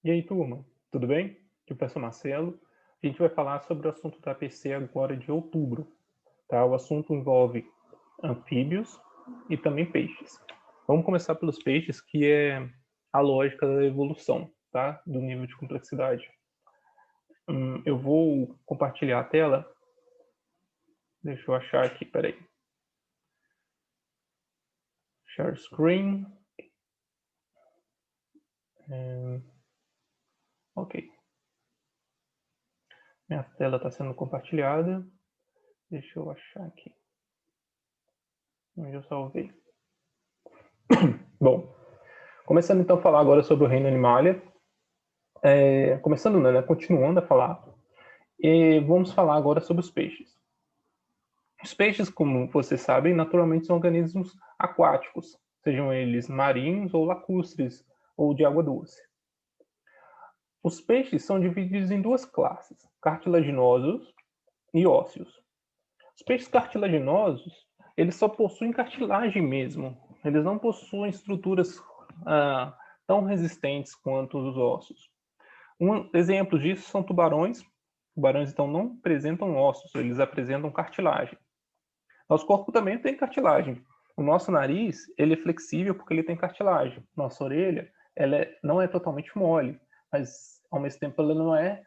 E aí, turma, tudo bem? Aqui é o professor Marcelo. A gente vai falar sobre o assunto da APC agora de outubro. Tá? O assunto envolve anfíbios e também peixes. Vamos começar pelos peixes, que é a lógica da evolução, tá? Do nível de complexidade. Eu vou compartilhar a tela. Deixa eu achar aqui, peraí. Share screen. Ok. Minha tela está sendo compartilhada. Deixa eu achar aqui. Onde eu salvei. Bom, começando então a falar agora sobre o reino Animalia. Continuando a falar. E vamos falar agora sobre os peixes. Os peixes, como vocês sabem, naturalmente são organismos aquáticos, sejam eles marinhos ou lacustres, ou de água doce. Os peixes são divididos em duas classes, cartilaginosos e ósseos. Os peixes cartilaginosos, eles só possuem cartilagem mesmo, eles não possuem estruturas tão resistentes quanto os ossos. Exemplos disso são tubarões. Tubarões, então, não apresentam ossos, eles apresentam cartilagem. Nosso corpo também tem cartilagem. O nosso nariz, ele é flexível porque ele tem cartilagem. Nossa orelha, não é totalmente mole, mas, ao mesmo tempo, ela não é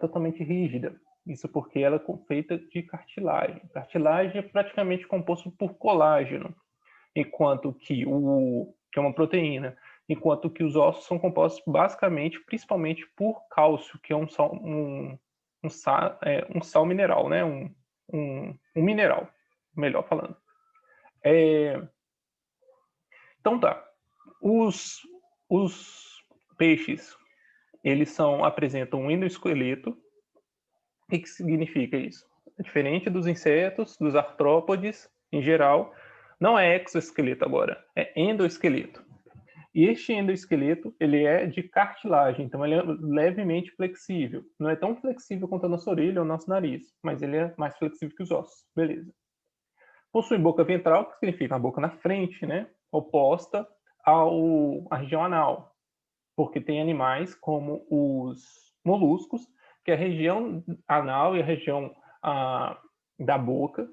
totalmente rígida. Isso porque ela é feita de cartilagem. Cartilagem é praticamente composto por colágeno, enquanto que que é uma proteína, enquanto que os ossos são compostos basicamente, principalmente por cálcio, que é um sal mineral, né? Um mineral, melhor falando. Então tá. Os peixes, eles apresentam um endoesqueleto. O que significa isso? É diferente dos insetos, dos artrópodes em geral, não é exoesqueleto agora, é endoesqueleto. E este endoesqueleto, ele é de cartilagem, então ele é levemente flexível. Não é tão flexível quanto a nossa orelha ou o nosso nariz, mas ele é mais flexível que os ossos. Beleza. Possui boca ventral, que significa a boca na frente, né? Oposta à região anal, porque tem animais como os moluscos, que a região anal e a região da boca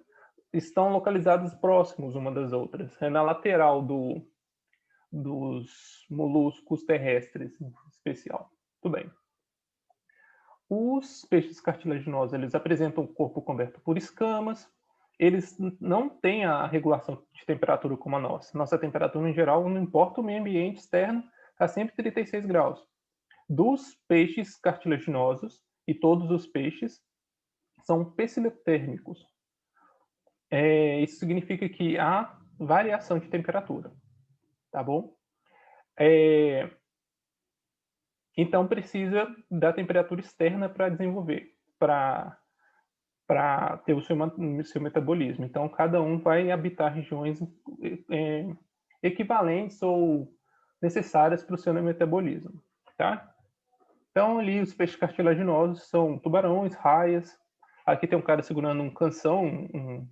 estão localizadas próximos uma das outras. É na lateral dos moluscos terrestres, em especial. Tudo bem. Os peixes cartilaginosos, eles apresentam o corpo coberto por escamas. Eles não têm a regulação de temperatura como a nossa. Nossa temperatura, em geral, não importa o meio ambiente externo, está sempre 36 graus. Dos peixes cartilaginosos, e todos os peixes são pecilotérmicos. Isso significa que há variação de temperatura, tá bom? Então precisa da temperatura externa para desenvolver, para ter o seu metabolismo. Então cada um vai habitar regiões equivalentes ou necessárias para o seu metabolismo, tá? Então ali os peixes cartilaginosos são tubarões, raias. Aqui tem um cara segurando um canção, um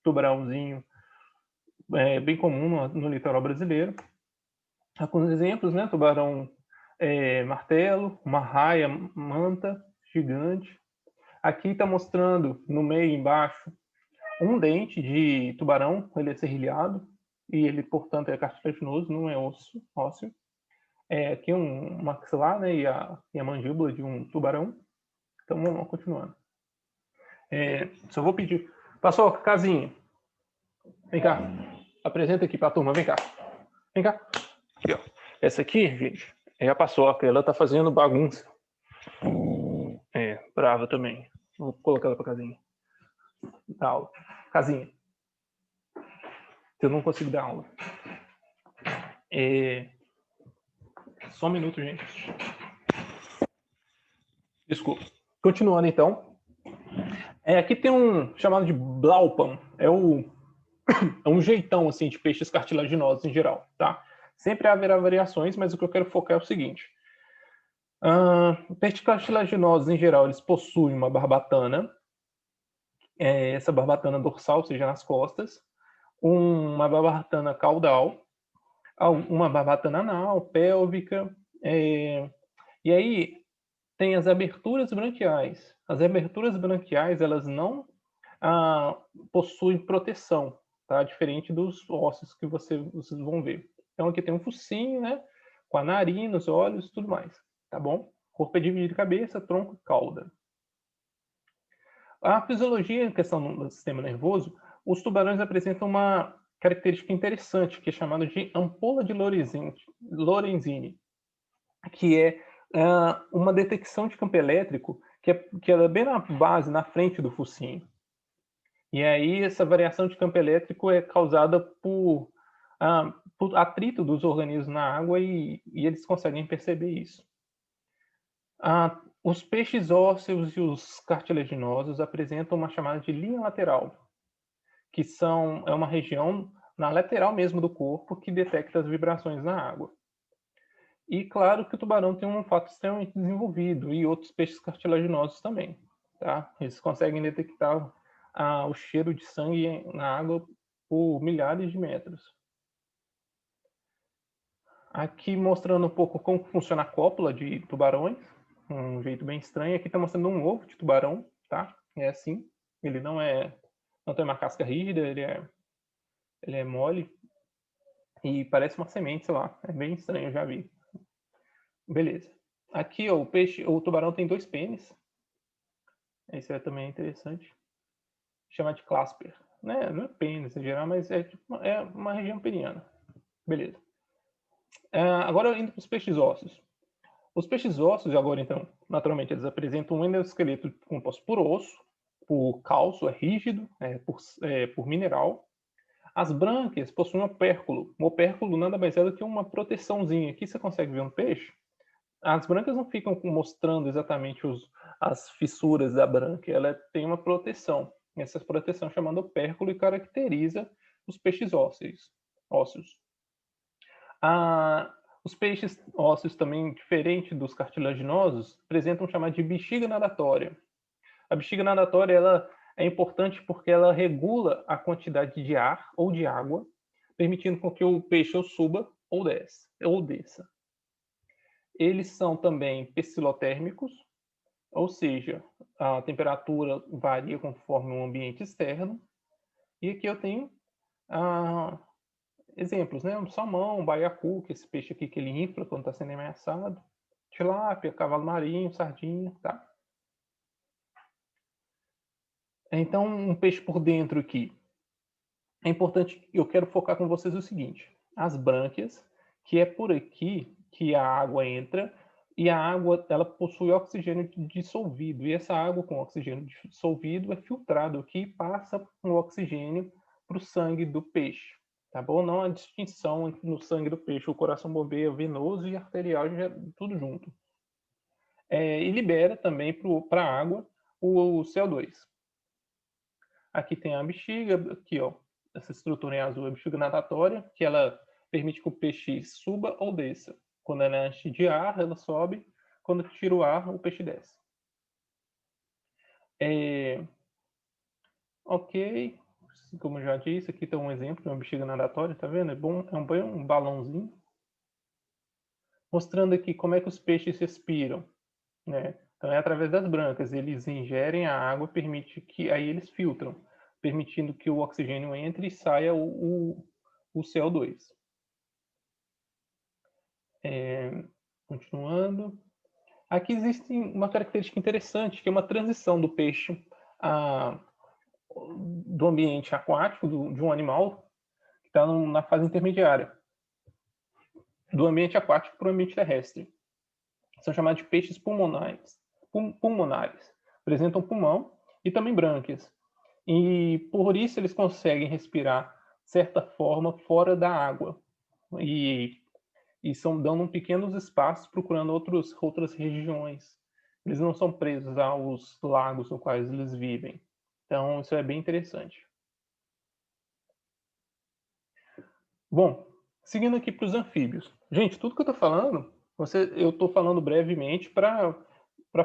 tubarãozinho bem comum no litoral brasileiro. Alguns exemplos, né? Tubarão martelo, uma raia manta gigante. Aqui está mostrando no meio embaixo um dente de tubarão, ele é serrilhado e ele, portanto, é cartilaginoso, não é ósseo. Aqui um maxilar, né, e a mandíbula de um tubarão. Então vamos continuando. Só vou pedir, Paçoca, casinha, vem cá, apresenta aqui para a turma, vem cá. Aqui, ó. Essa aqui, gente, é a Paçoca, ela tá fazendo bagunça. Brava também. Vou colocar ela pra casinha. Dá aula. Casinha. Eu não consigo dar aula. Só um minuto, gente. Desculpa. Continuando, então. Aqui tem um chamado de Blaupan. É um jeitão, assim, de peixes cartilaginosos em geral, tá? Sempre haverá variações, mas o que eu quero focar é o seguinte. Peixes cartilaginosos, em geral, eles possuem uma barbatana. Essa barbatana dorsal, ou seja, nas costas. Uma barbatana caudal. Uma barbatana anal, pélvica E aí tem as aberturas branquiais. As aberturas branquiais, elas não possuem proteção, tá? Diferente dos ossos que vocês vão ver. Então aqui tem um focinho, né? Com a narina, os olhos e tudo mais, tá bom? O corpo é dividido em cabeça, tronco e cauda. A fisiologia em questão do sistema nervoso, os tubarões apresentam uma característica interessante, que é chamada de ampola de Lorenzini, que é uma detecção de campo elétrico que é bem na base, na frente do focinho. E aí essa variação de campo elétrico é causada por atrito dos organismos na água e eles conseguem perceber isso. Os peixes ósseos e os cartilaginosos apresentam uma chamada de linha lateral, que é uma região na lateral mesmo do corpo que detecta as vibrações na água. E claro que o tubarão tem um olfato extremamente desenvolvido e outros peixes cartilaginosos também. Tá? Eles conseguem detectar o cheiro de sangue na água por milhares de metros. Aqui mostrando um pouco como funciona a cópula de tubarões, um jeito bem estranho. Aqui está mostrando um ovo de tubarão, tá? É assim. Ele não tem uma casca rígida, ele é mole e parece uma semente, sei lá. É bem estranho, eu já vi. Beleza. Aqui, ó, o tubarão tem 2 pênis. Esse também é interessante. Chama de clasper. Né? Não é pênis em geral, mas é uma região peniana. Beleza. Agora indo para os peixes ósseos. Os peixes ósseos, agora então, naturalmente, eles apresentam um endoesqueleto composto por osso, por cálcio, é rígido, por mineral. As brânquias possuem um opérculo. O opérculo nada mais é do que uma proteçãozinha. Aqui você consegue ver um peixe. As brânquias não ficam mostrando exatamente as fissuras da brânquia, ela tem uma proteção. Essa proteção é chamada opérculo e caracteriza os peixes ósseos. Os peixes ósseos também, diferente dos cartilaginosos, apresentam o chamado de bexiga nadatória. A bexiga nadatória ela é importante porque ela regula a quantidade de ar ou de água, permitindo com que o peixe ou suba ou desça. Eles são também pecilotérmicos, ou seja, a temperatura varia conforme o ambiente externo. E aqui eu tenho exemplos, né? Um salmão, um baiacu, que é esse peixe aqui que ele infla quando está sendo ameaçado. Tilápia, cavalo marinho, sardinha, tá? Então, um peixe por dentro aqui. É importante, eu quero focar com vocês o seguinte. As brânquias, que é por aqui que a água entra, e a água ela possui oxigênio dissolvido. E essa água com oxigênio dissolvido é filtrado aqui e passa o oxigênio para o sangue do peixe. Tá bom? Não há distinção no sangue do peixe. O coração bombeia venoso e arterial, tudo junto. E libera também para a água o CO2. Aqui tem a bexiga, aqui ó, essa estrutura em azul é a bexiga natatória, que ela permite que o peixe suba ou desça. Quando ela enche de ar, ela sobe. Quando tira o ar, o peixe desce. Ok, como eu já disse, aqui tem um exemplo de uma bexiga natatória, tá vendo? É um balãozinho. Mostrando aqui como é que os peixes respiram, né? Então é através das brâncas, eles ingerem a água, permite que aí eles filtram, permitindo que o oxigênio entre e saia o CO2. Continuando. Aqui existe uma característica interessante, que é uma transição do peixe do ambiente aquático, de um animal que está na fase intermediária, do ambiente aquático para o ambiente terrestre. São chamados de peixes pulmonares. Apresentam pulmão e também brânquias. E por isso eles conseguem respirar, de certa forma, fora da água. E estão dando pequenos espaços procurando outras regiões. Eles não são presos aos lagos nos quais eles vivem. Então, isso é bem interessante. Bom, seguindo aqui para os anfíbios. Gente, tudo que eu estou falando, eu estou falando brevemente para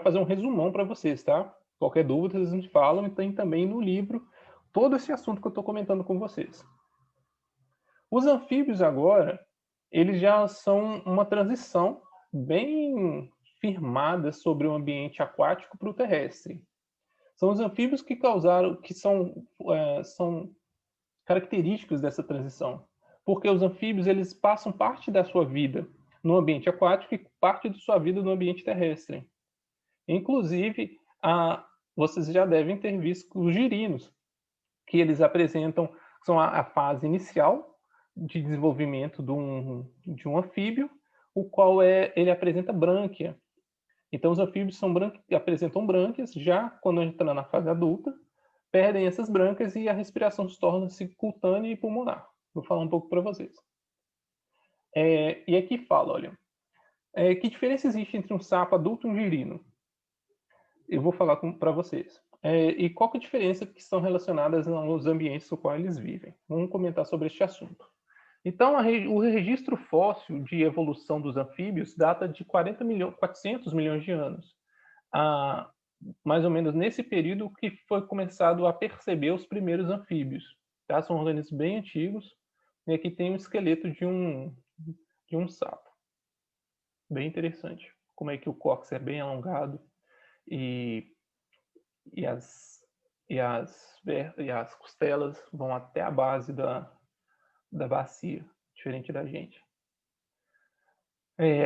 fazer um resumão para vocês, tá? Qualquer dúvida, vocês me falam e tem também no livro todo esse assunto que eu estou comentando com vocês. Os anfíbios agora, eles já são uma transição bem firmadas sobre o ambiente aquático para o terrestre. São os anfíbios que causaram, que são característicos dessa transição, porque os anfíbios eles passam parte da sua vida no ambiente aquático e parte de sua vida no ambiente terrestre. Inclusive, vocês já devem ter visto os girinos, que eles apresentam, são a fase inicial de desenvolvimento de um anfíbio, o qual ele apresenta brânquia. Então, os anfíbios apresentam brânquias, já quando entra na fase adulta, perdem essas brânquias e a respiração se torna-se cutânea e pulmonar. Vou falar um pouco para vocês. E aqui fala, olha, que diferença existe entre um sapo adulto e um girino? Eu vou falar para vocês. E qual que é a diferença que estão relacionadas aos ambientes no qual eles vivem? Vamos comentar sobre este assunto. Então, o registro fóssil de evolução dos anfíbios data de 400 milhões de anos. Mais ou menos nesse período que foi começado a perceber os primeiros anfíbios. Tá? São organismos bem antigos. E aqui tem um esqueleto de um sapo. Bem interessante. Como é que o cóccix é bem alongado e as costelas vão até a base da bacia, diferente da gente.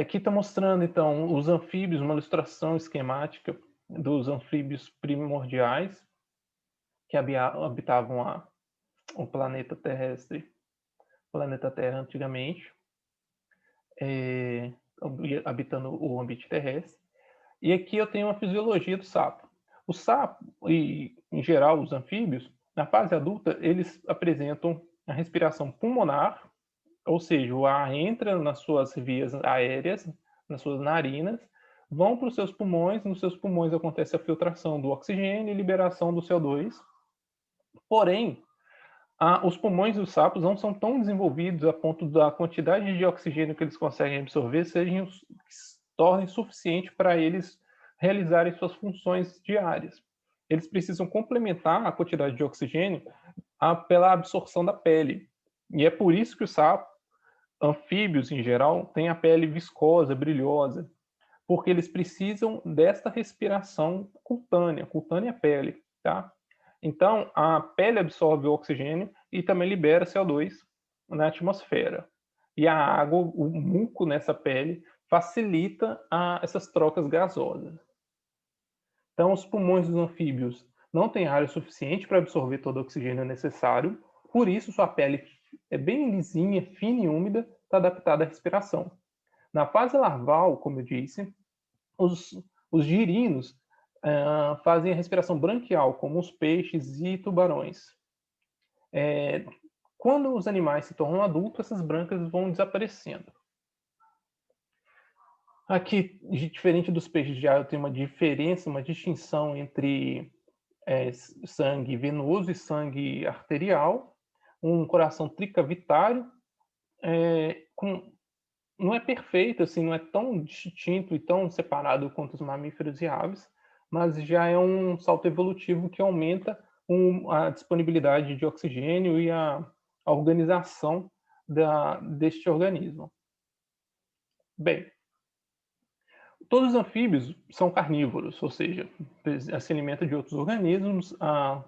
Aqui está mostrando, então, os anfíbios, uma ilustração esquemática dos anfíbios primordiais que habitavam o planeta terrestre, o planeta Terra antigamente, habitando o ambiente terrestre. E aqui eu tenho uma fisiologia do sapo. O sapo, e em geral os anfíbios, na fase adulta, eles apresentam a respiração pulmonar, ou seja, o ar entra nas suas vias aéreas, nas suas narinas, vão para os seus pulmões, nos seus pulmões acontece a filtração do oxigênio e liberação do CO2. Porém, os pulmões dos sapos não são tão desenvolvidos a ponto da quantidade de oxigênio que eles conseguem absorver tornem suficiente para eles realizarem suas funções diárias. Eles precisam complementar a quantidade de oxigênio pela absorção da pele. E é por isso que os sapos, anfíbios em geral, têm a pele viscosa, brilhosa, porque eles precisam desta respiração cutânea pele, tá? Então, a pele absorve o oxigênio e também libera CO2 na atmosfera. E a água, o muco nessa pele, facilita essas trocas gasosas. Então, os pulmões dos anfíbios não têm área suficiente para absorver todo o oxigênio necessário, por isso sua pele é bem lisinha, fina e úmida, está adaptada à respiração. Na fase larval, como eu disse, os girinos fazem a respiração branquial, como os peixes e tubarões. Quando os animais se tornam adultos, essas brâncas vão desaparecendo. Aqui, diferente dos peixes de água, tem uma diferença, uma distinção entre sangue venoso e sangue arterial, um coração tricavitário, não é perfeito, assim, não é tão distinto e tão separado quanto os mamíferos e aves, mas já é um salto evolutivo que aumenta a disponibilidade de oxigênio e a organização deste organismo. Bem, todos os anfíbios são carnívoros, ou seja, se alimentam de outros organismos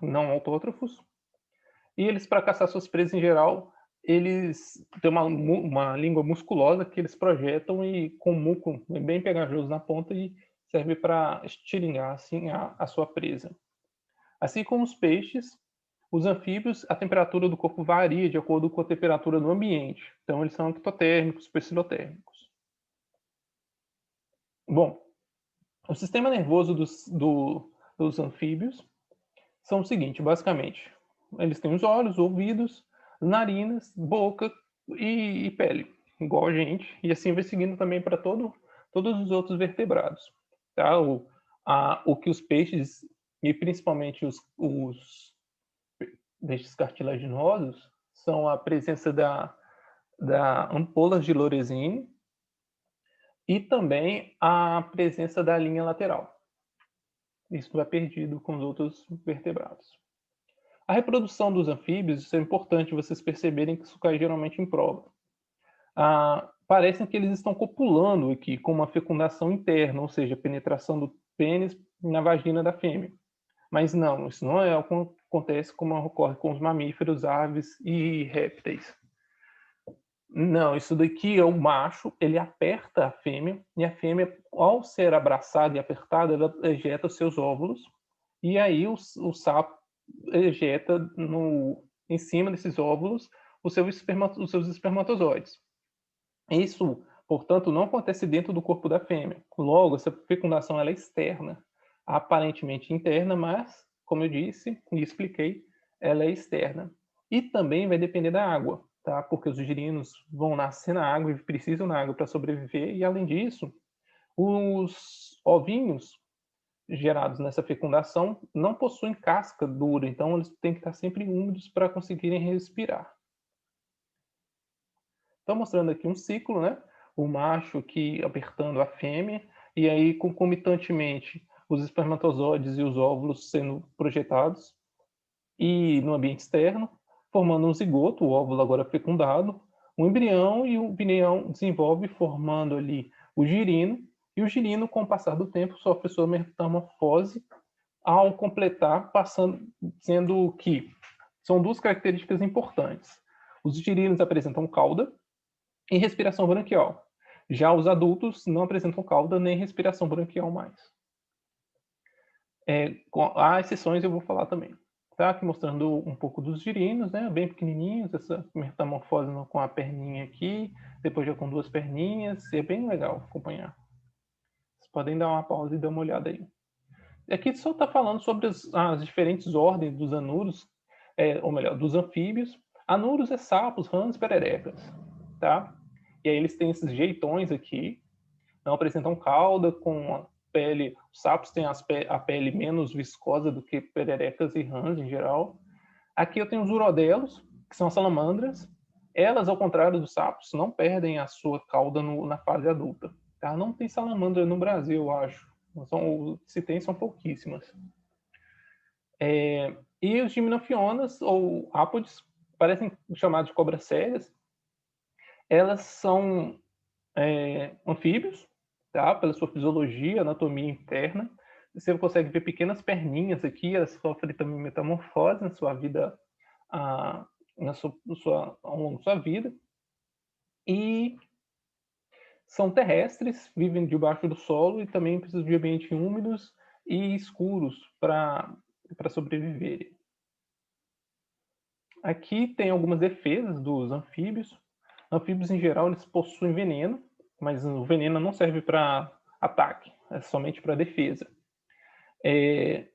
não autótrofos, e eles, para caçar suas presas em geral, eles têm uma língua musculosa que eles projetam e com muco bem pegajoso na ponta e serve para estilingar assim a sua presa. Assim como os peixes, os anfíbios, a temperatura do corpo varia de acordo com a temperatura do ambiente. Então, eles são ectotérmicos, piscilotérmicos. Bom, o sistema nervoso dos anfíbios são o seguinte, basicamente. Eles têm os olhos, ouvidos, narinas, boca e pele, igual a gente. E assim vai seguindo também para todos os outros vertebrados. Tá? O que os peixes, e principalmente os peixes cartilaginosos, são a presença da ampolas de Lorenzini e também a presença da linha lateral. Isso vai perdido com os outros vertebrados. A reprodução dos anfíbios, isso é importante vocês perceberem que isso cai geralmente em prova. parecem que eles estão copulando aqui com uma fecundação interna, ou seja, penetração do pênis na vagina da fêmea. Mas não, isso não é o que acontece como ocorre com os mamíferos, aves e répteis. Não, isso daqui é o macho, ele aperta a fêmea, e a fêmea, ao ser abraçada e apertada, ela ejeta os seus óvulos, e aí o sapo ejeta em cima desses óvulos os seus espermatozoides. Isso, portanto, não acontece dentro do corpo da fêmea. Logo, essa fecundação ela é externa, aparentemente interna, mas, como eu disse e expliquei, ela é externa. E também vai depender da água, tá? Porque os girinos vão nascer na água e precisam da água para sobreviver, e além disso, os ovinhos gerados nessa fecundação não possuem casca dura, então eles têm que estar sempre úmidos para conseguirem respirar. Estou mostrando aqui um ciclo, né? O macho aqui apertando a fêmea, e aí concomitantemente os espermatozoides e os óvulos sendo projetados, e no ambiente externo, formando um zigoto, o óvulo agora fecundado, um embrião, e o embrião desenvolve formando ali o girino, e o girino, com o passar do tempo, sofre sua metamorfose ao completar, sendo que são duas características importantes. Os girinos apresentam cauda e respiração branquial. Já os adultos não apresentam cauda nem respiração branquial mais. Há exceções, eu vou falar também. Tá aqui mostrando um pouco dos girinos, né? Bem pequenininhos, essa metamorfose com a perninha aqui, depois já com duas perninhas, e é bem legal acompanhar. Vocês podem dar uma pausa e dar uma olhada aí. Aqui só está falando sobre as diferentes ordens dos anuros, ou melhor, dos anfíbios. Anuros é sapos, rãs, pererecas, tá? E aí eles têm esses jeitões aqui, não apresentam cauda, com a pele. Os sapos têm a pele menos viscosa do que pererecas e rãs em geral. Aqui eu tenho os urodelos, que são as salamandras. Elas, ao contrário dos sapos, não perdem a sua cauda na fase adulta. Tá? Não tem salamandra no Brasil, eu acho. Se tem, são pouquíssimas. E os gimnofionas, ou ápodes, parecem chamados de cobras sérias. Elas são anfíbios, tá? Pela sua fisiologia, anatomia interna. Você consegue ver pequenas perninhas aqui, elas sofrem também metamorfose na sua vida, ao longo da sua vida. E são terrestres, vivem debaixo do solo e também precisam de ambientes úmidos e escuros para sobreviverem. Aqui tem algumas defesas dos anfíbios. Anfíbios, em geral, eles possuem veneno, mas o veneno não serve para ataque, é somente para defesa. E,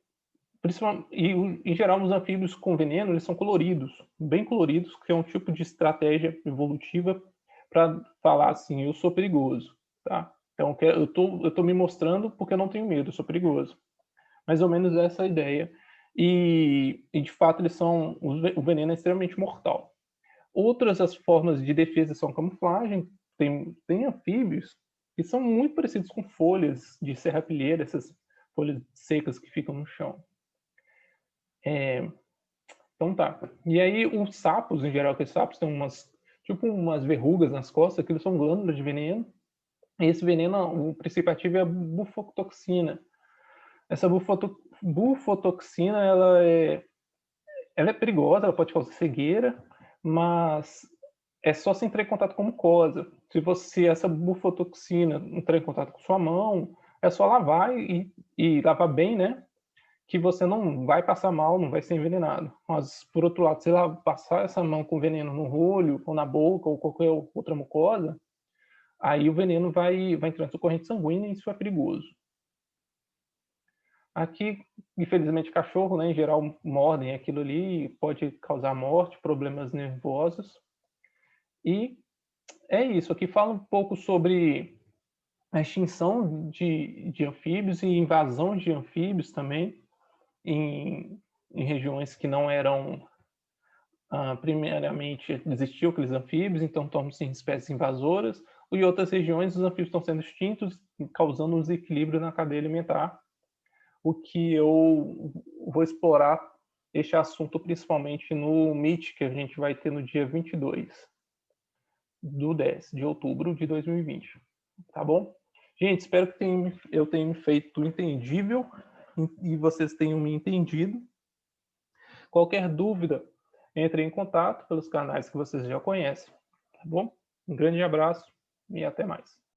em geral, os anfíbios com veneno, eles são coloridos, bem coloridos, que é um tipo de estratégia evolutiva para falar assim, eu sou perigoso, tá? Então, eu tô me mostrando porque eu não tenho medo, eu sou perigoso. Mais ou menos essa é a ideia. E de fato, o veneno é extremamente mortal. Outras as formas de defesa são camuflagem. Tem anfíbios que são muito parecidos com folhas de serrapilheira, essas folhas secas que ficam no chão. Então tá. E aí os sapos, em geral, aqueles sapos têm umas verrugas nas costas, que são glândulas de veneno. E esse veneno, o princípio ativo é a bufotoxina. Essa bufotoxina, ela é perigosa, ela pode causar cegueira, mas é só se entrar em contato com mucosa. Se essa bufotoxina entrar em contato com sua mão, é só lavar e lavar bem, né? Que você não vai passar mal, não vai ser envenenado. Mas, por outro lado, se ela passar essa mão com veneno no olho, ou na boca, ou qualquer outra mucosa, aí o veneno vai entrar na sua corrente sanguínea e isso é perigoso. Aqui, infelizmente, cachorro, né, em geral, mordem aquilo ali, pode causar morte, problemas nervosos. E é isso. Aqui fala um pouco sobre a extinção de anfíbios e invasão de anfíbios também em regiões que não eram, primeiramente, existiam aqueles anfíbios, então tornam-se espécies invasoras, e em outras regiões os anfíbios estão sendo extintos, causando um desequilíbrio na cadeia alimentar, o que eu vou explorar este assunto principalmente no Meet, que a gente vai ter no dia 22. do 10 de outubro de 2020, tá bom? Gente, espero que eu tenha me feito entendível e vocês tenham me entendido. Qualquer dúvida, entre em contato pelos canais que vocês já conhecem, tá bom? Um grande abraço e até mais.